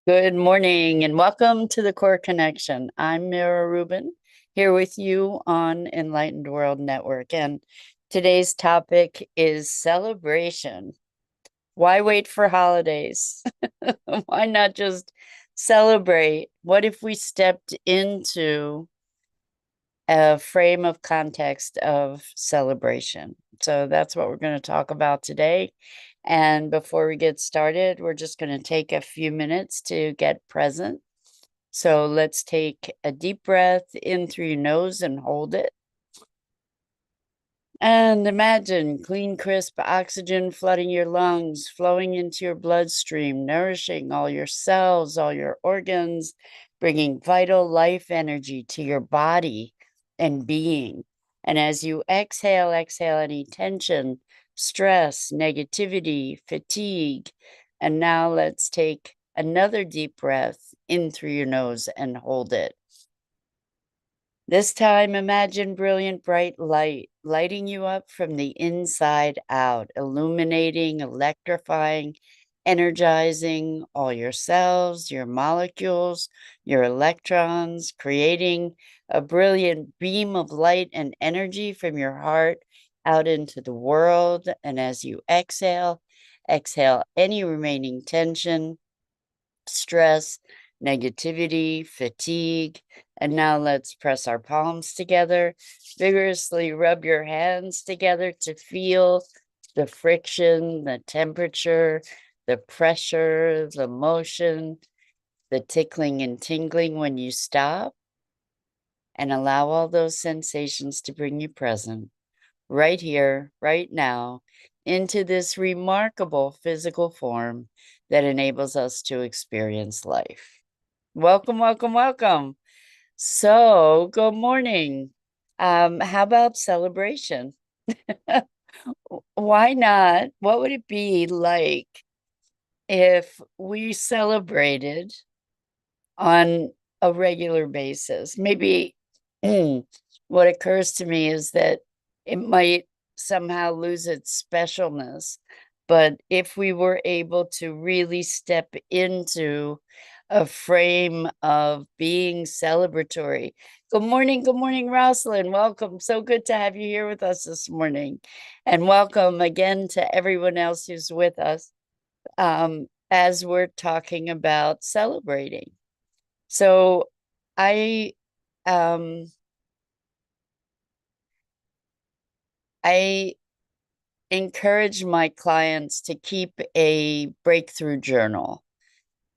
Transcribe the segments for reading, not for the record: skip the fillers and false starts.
Good morning and welcome to the Core Connection. I'm Mira Rubin here with you on Enlightened World Network. And today's topic is celebration. Why wait for holidays? Why not just celebrate? What if we stepped into a frame of context of celebration? So that's what we're going to talk about today. And before we get started, we're just going to take a few minutes to get present. So let's take a deep breath in through your nose and hold it. And imagine clean, crisp oxygen flooding your lungs, flowing into your bloodstream, nourishing all your cells, all your organs, bringing vital life energy to your body and being. And as you exhale any tension, stress, negativity, fatigue. And now let's take another deep breath in through your nose and hold it. This time, imagine brilliant bright light lighting you up from the inside out, illuminating, electrifying, energizing all your cells, your molecules, your electrons, creating a brilliant beam of light and energy from your heart out into the world. And as you exhale any remaining tension, stress, negativity, fatigue. And now let's press our palms together, vigorously rub your hands together to feel the friction, the temperature, the pressure, the motion, the tickling and tingling when you stop. And allow all those sensations to bring you present right here, right now, into this remarkable physical form that enables us to experience life. Welcome, welcome, welcome. So, good morning. How about celebration? Why not? What would it be like if we celebrated on a regular basis? Maybe what occurs to me is that it might somehow lose its specialness. But if we were able to really step into a frame of being celebratory. Good morning, Rosalind. Welcome. So good to have you here with us this morning. And welcome again to everyone else who's with us as we're talking about celebrating. So I um I encourage my clients to keep a breakthrough journal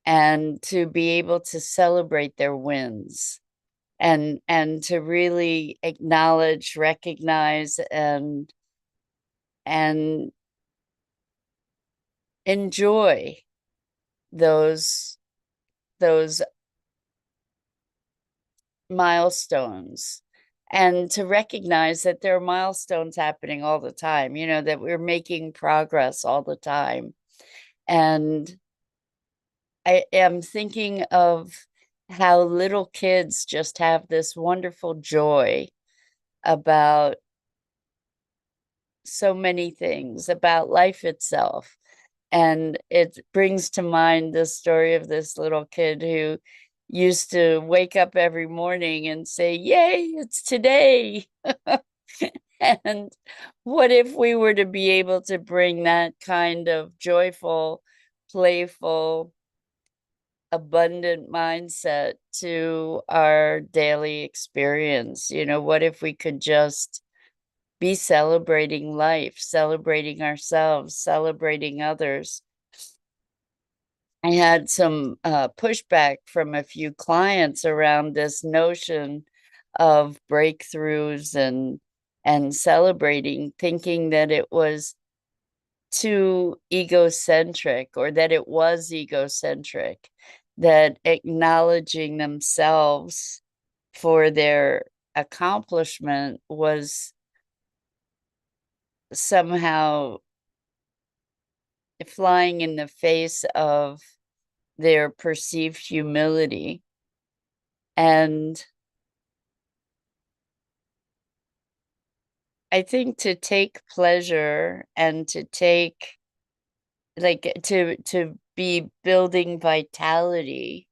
and to be able to celebrate their wins and to really acknowledge, recognize and enjoy those those milestones and to recognize that there are milestones happening all the time, that we're making progress all the time. And I am thinking of how little kids just have this wonderful joy about so many things, about life itself. And it brings to mind the story of this little kid who used to wake up every morning and say, "Yay, it's today." And what if we were to be able to bring that kind of joyful, playful, abundant mindset to our daily experience? What if we could just be celebrating life, celebrating ourselves, celebrating others? I had some pushback from a few clients around this notion of breakthroughs and celebrating, thinking that it was too egocentric or that it was egocentric, that acknowledging themselves for their accomplishment was somehow flying in the face of their perceived humility. And I think to take pleasure and to take like to be building vitality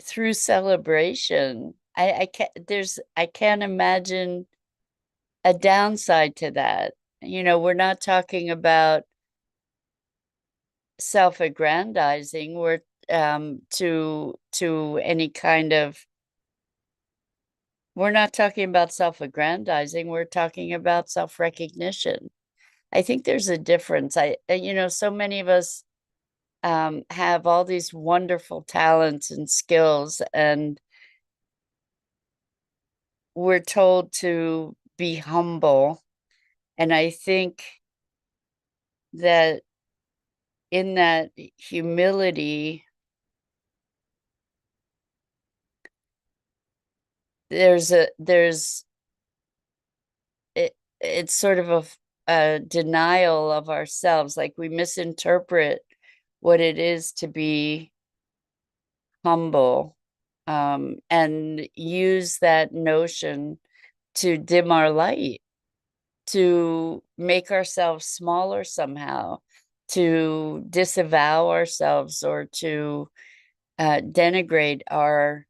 through celebration. I can't imagine a downside to that. We're not talking about self-aggrandizing. We're to any kind of we're not talking about self-aggrandizing. We're talking about self-recognition. I think there's a difference. So many of us have all these wonderful talents and skills, and we're told to be humble. And I think that in that humility, there's it's sort of a denial of ourselves. Like we misinterpret what it is to be humble, and use that notion to dim our light, to make ourselves smaller somehow, to disavow ourselves, or to denigrate our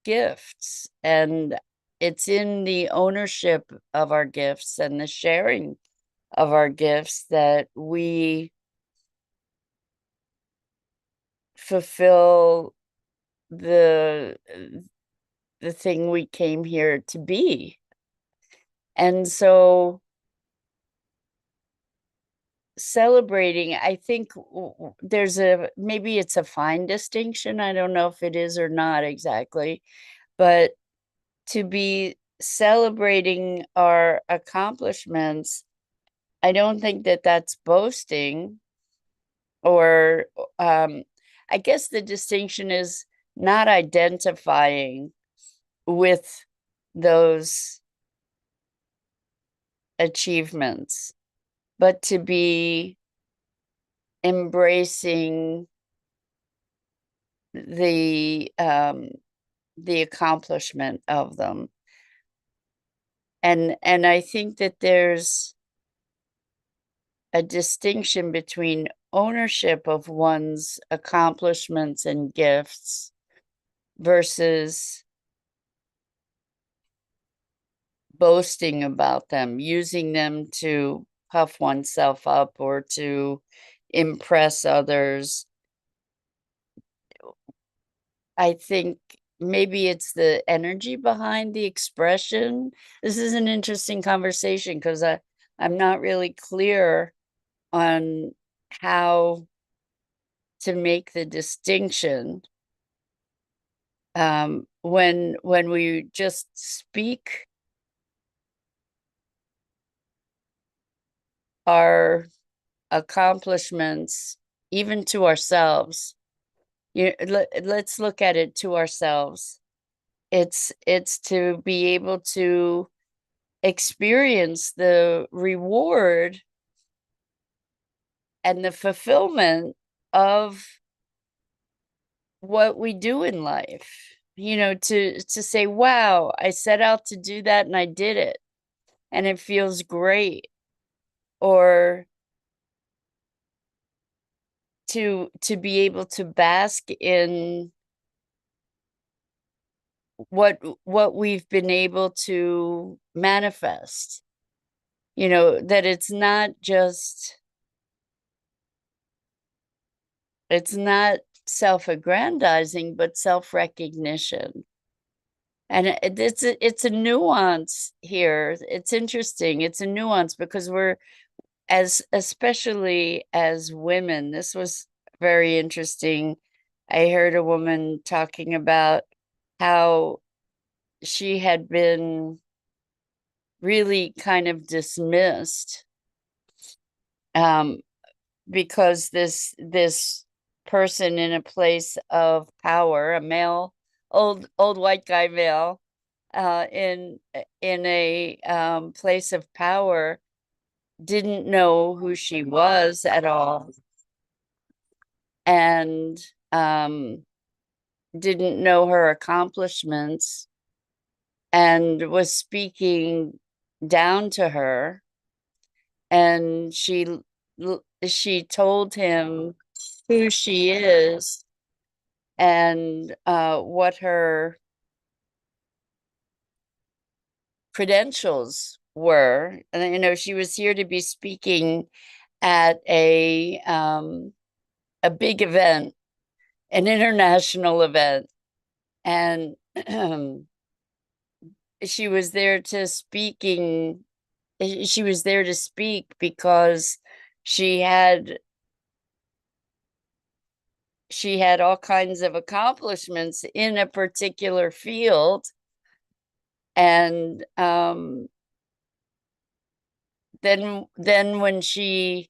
gifts. And it's in the ownership of our gifts and the sharing of our gifts that we fulfill the the thing we came here to be. And so celebrating, I think there's maybe it's a fine distinction. I don't know if it is or not exactly, but to be celebrating our accomplishments, I don't think that that's boasting, or I guess the distinction is not identifying with those achievements, but to be embracing the um, the accomplishment of them. And I think that there's a distinction between ownership of one's accomplishments and gifts versus boasting about them, using them to puff oneself up or to impress others. I think maybe it's the energy behind the expression. This is an interesting conversation because I'm not really clear on how to make the distinction. When we just speak our accomplishments, even to ourselves, let's look at it to ourselves. It's to be able to experience the reward and the fulfillment of what we do in life. To say, wow, I set out to do that and I did it and it feels great. Or to be able to bask in what we've been able to manifest. That it's not self-aggrandizing, but self-recognition. And it's a nuance here. It's interesting. It's a nuance because especially as women, this was very interesting. I heard a woman talking about how she had been really kind of dismissed, um, because this person in a place of power, a male, old white guy male, in a place of power, didn't know who she was at all, and didn't know her accomplishments, and was speaking down to her. and she told him who she is and what her credentials were. And she was here to be speaking at a big event, an international event, and she was there to speaking. She was there to speak because she had she had all kinds of accomplishments in a particular field, and then when she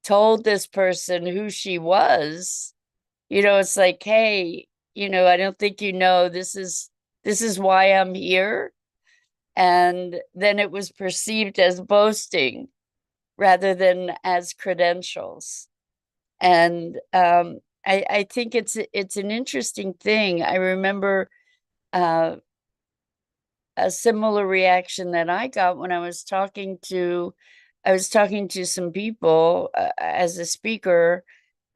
told this person who she was, it's like, hey, I don't think this is why I'm here. And then it was perceived as boasting rather than as credentials. And I think it's an interesting thing. I remember uh, a similar reaction that I got when I was talking to some people as a speaker,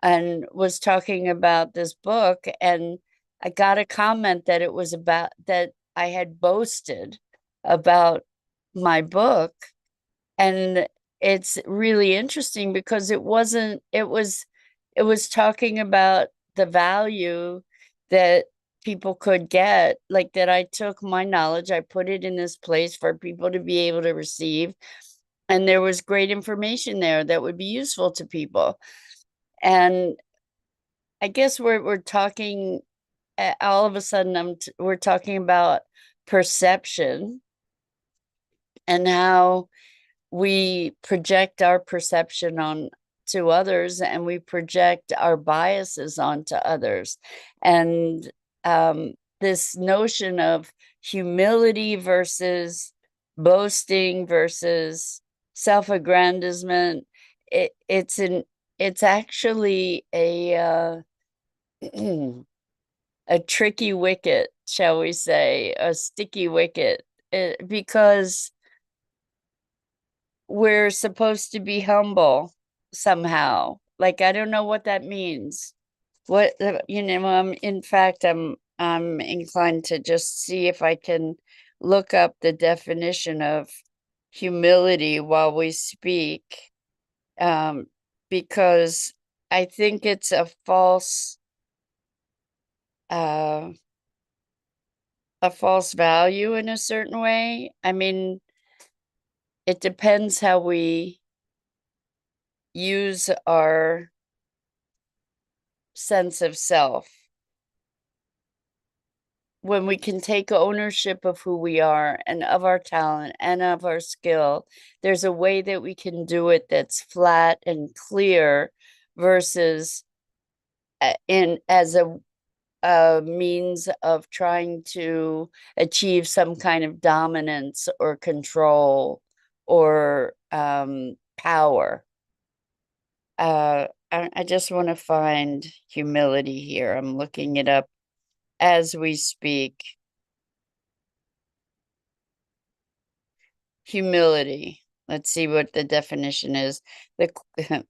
and was talking about this book, and I got a comment that it was about that I had boasted about my book. And it's really interesting because it was talking about the value that people could get, like that I took my knowledge, I put it in this place for people to be able to receive, and there was great information there that would be useful to people. And I guess we're talking all of a sudden we're talking about perception and how we project our perception on to others, and we project our biases onto others. And this notion of humility versus boasting versus self-aggrandizement, it's actually a tricky wicket, shall we say, a sticky wicket, because we're supposed to be humble somehow. Like, I don't know what that means. In fact, I'm inclined to just see if I can look up the definition of humility while we speak, um, because I think it's uh, a false value in a certain way. I mean, it depends how we use our sense of self. When we can take ownership of who we are and of our talent and of our skill, there's a way that we can do it that's flat and clear versus in as a means of trying to achieve some kind of dominance or control or power. I just want to find humility here. I'm looking it up as we speak. Humility. Let's see what the definition is. The,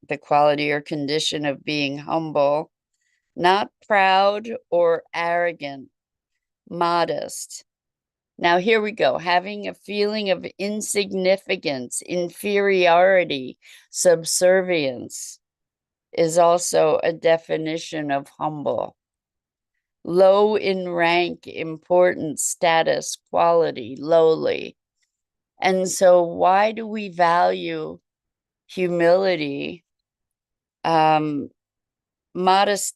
the quality or condition of being humble, not proud or arrogant, modest. Now, here we go. Having a feeling of insignificance, inferiority, subservience is also a definition of humble. Low in rank, importance, status, quality, lowly. And so, why do we value humility? Modest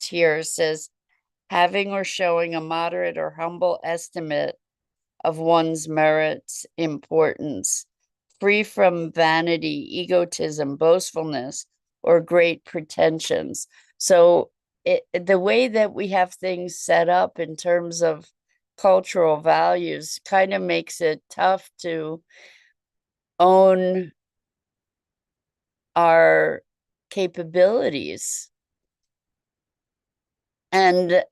here says having or showing a moderate or humble estimate of one's merits, importance, free from vanity, egotism, boastfulness, or great pretensions. So the way that we have things set up in terms of cultural values kind of makes it tough to own our capabilities. And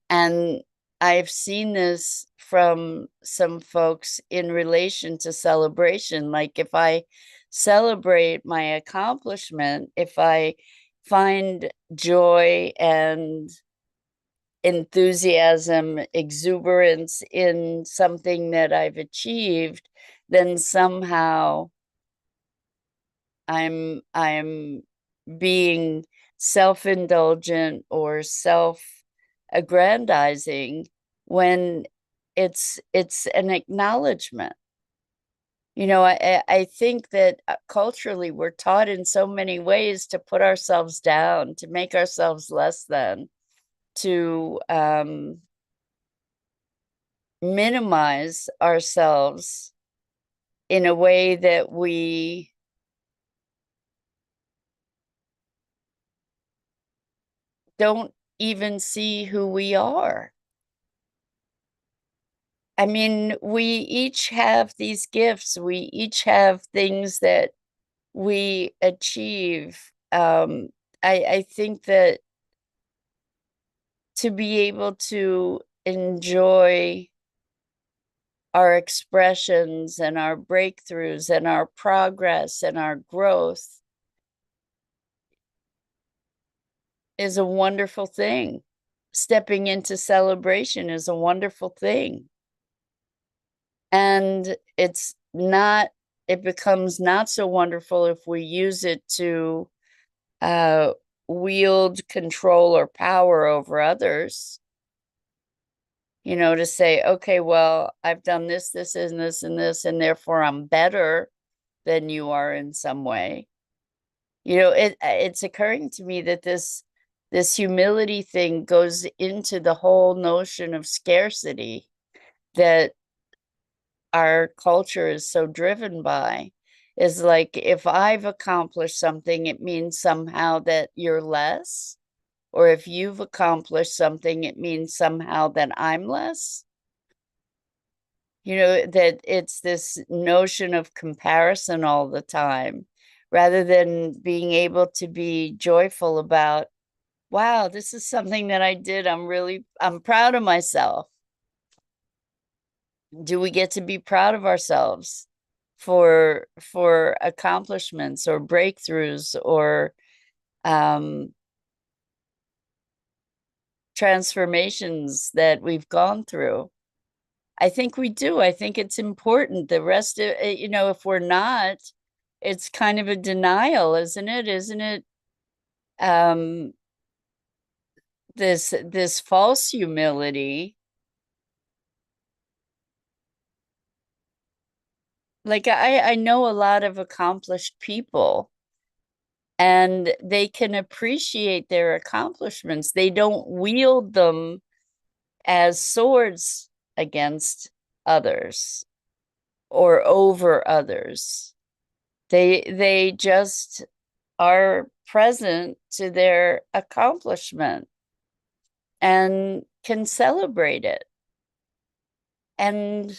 I've seen this from some folks in relation to celebration. Like, if I celebrate my accomplishment, if I find joy and enthusiasm, exuberance in something that I've achieved, then somehow I'm being self-indulgent or self-aggrandizing when it's an acknowledgement. I think that culturally we're taught in so many ways to put ourselves down, to make ourselves less than, to minimize ourselves in a way that we don't even see who we are. I mean, we each have these gifts, we each have things that we achieve. I think that to be able to enjoy our expressions and our breakthroughs and our progress and our growth is a wonderful thing. Stepping into celebration is a wonderful thing. And it becomes not so wonderful if we use it to uh, wield control or power over others. To say, okay, well, I've done this, this, and this, and this, and therefore I'm better than you are in some way. It's occurring to me that this humility thing goes into the whole notion of scarcity that our culture is so driven by. Is like, if I've accomplished something, it means somehow that you're less, or if you've accomplished something, it means somehow that I'm less. That it's this notion of comparison all the time, rather than being able to be joyful about, wow, this is something that I did. I'm proud of myself. Do we get to be proud of ourselves for accomplishments or breakthroughs or transformations that we've gone through? I think we do. I think it's important. The rest of, if we're not, it's kind of a denial, isn't it? Isn't it um, this false humility? Like, I know a lot of accomplished people, and they can appreciate their accomplishments. They don't wield them as swords against others or over others. They just are present to their accomplishment and can celebrate it. And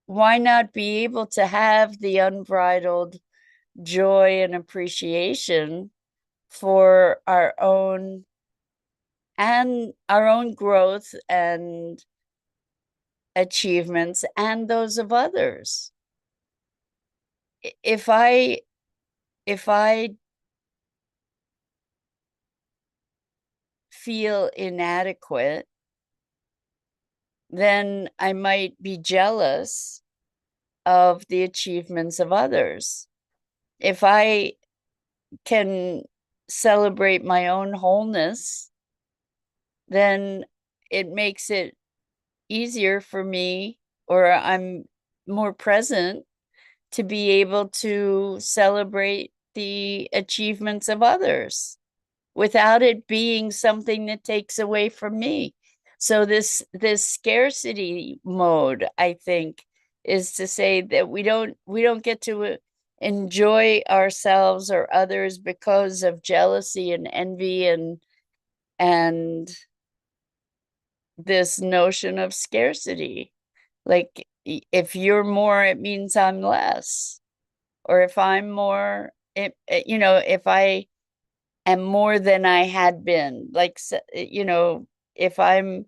why not be able to have the unbridled joy and appreciation for our own growth and achievements and those of others? If I feel inadequate, then I might be jealous of the achievements of others. If I can celebrate my own wholeness, then it makes it easier for me, or I'm more present to be able to celebrate the achievements of others without it being something that takes away from me. So this scarcity mode, I think, is to say that we don't get to enjoy ourselves or others because of jealousy and envy and this notion of scarcity. Like, if you're more, it means I'm less. Or if I'm more, if I am more than I had been, like, if I'm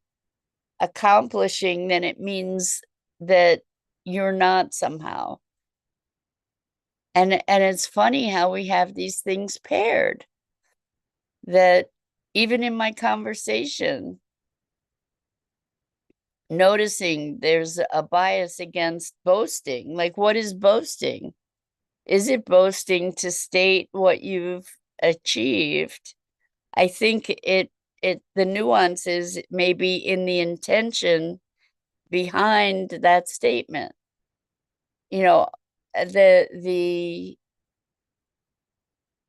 accomplishing, then it means that you're not somehow. And it's funny how we have these things paired, that even in my conversation, noticing there's a bias against boasting. Like, what is boasting? Is it boasting to state what you've achieved? I think it the nuance is maybe in the intention behind that statement. You know, the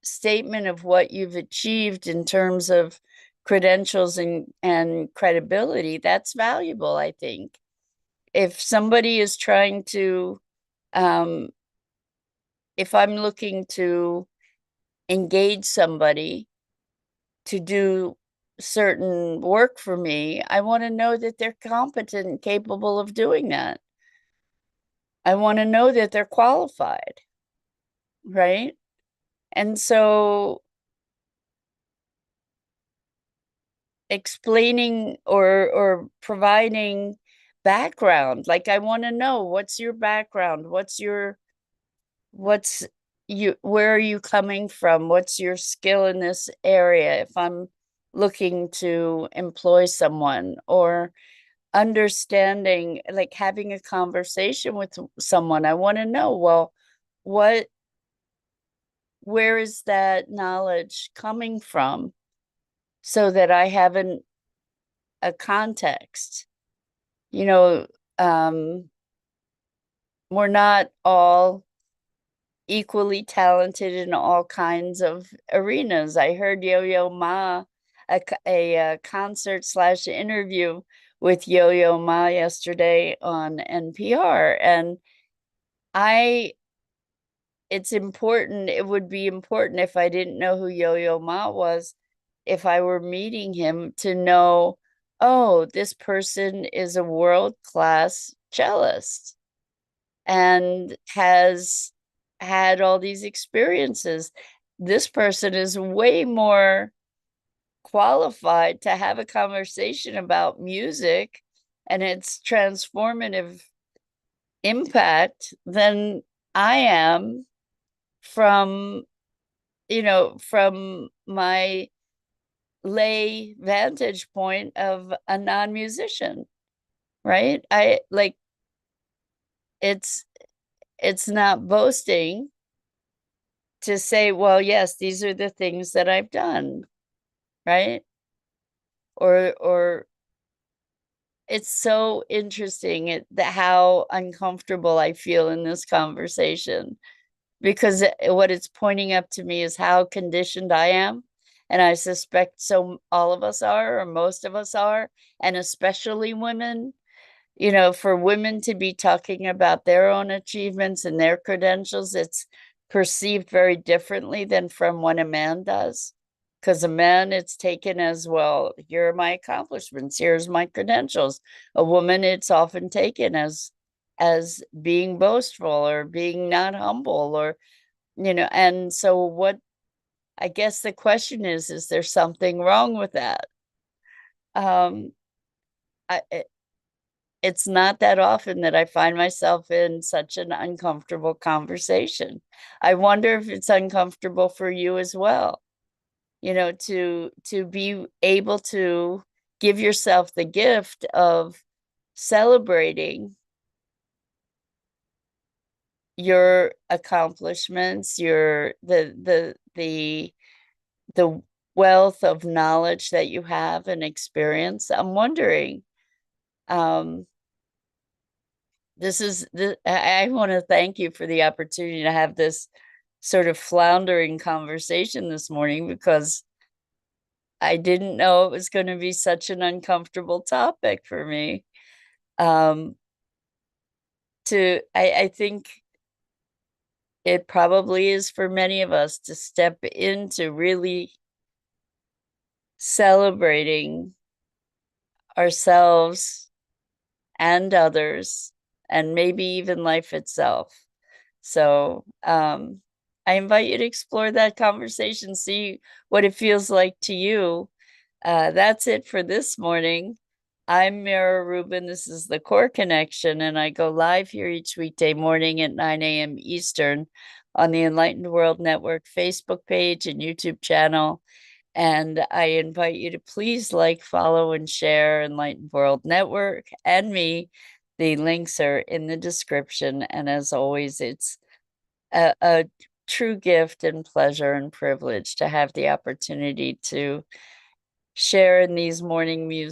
statement of what you've achieved in terms of credentials and credibility, that's valuable, I think. If somebody is trying to, um, if I'm looking to engage somebody to do certain work for me, I want to know that they're competent and capable of doing that. I want to know that they're qualified, right? And so explaining or providing background, like I want to know, what's your background? What's where are you coming from? What's your skill in this area? If I'm looking to employ someone, or understanding, like having a conversation with someone, I want to know, well, what where is that knowledge coming from, so that I have a context. You know, we're not all equally talented in all kinds of arenas. I heard Yo-Yo Ma, a concert slash interview with Yo-Yo Ma yesterday on NPR, and I it's important. It would be important, if I didn't know who Yo-Yo Ma was, if I were meeting him, to know, oh, this person is a world-class cellist and has had all these experiences. This person is way more qualified to have a conversation about music and its transformative impact than I am, from, from my lay vantage point of a non-musician, right? I like, it's it's not boasting to say, well, yes, these are the things that I've done, right? Or it's so interesting that how uncomfortable I feel in this conversation, because what it's pointing up to me is how conditioned I am. And I suspect so all of us are, or most of us are, and especially women. For women to be talking about their own achievements and their credentials, it's perceived very differently than from when a man does. Because a man, it's taken as, well, here are my accomplishments, here's my credentials. A woman, it's often taken as being boastful or being not humble, or and so what, I guess the question is there something wrong with that? Um, I, it's not that often that I find myself in such an uncomfortable conversation. I wonder if it's uncomfortable for you as well, to be able to give yourself the gift of celebrating your accomplishments, your the wealth of knowledge that you have and experience. I'm wondering, um, I want to thank you for the opportunity to have this sort of floundering conversation this morning, because I didn't know it was going to be such an uncomfortable topic for me. Um, I think it probably is for many of us to step into really celebrating ourselves and others, and maybe even life itself. So I invite you to explore that conversation, see what it feels like to you. That's it for this morning. I'm Mira Rubin. This is the Core Connection, and I go live here each weekday morning at 9 a.m. Eastern on the Enlightened World Network Facebook page and YouTube channel. And I invite you to please like, follow, and share Enlightened World Network and me. The links are in the description. And as always, it's a true gift and pleasure and privilege to have the opportunity to share in these morning musings.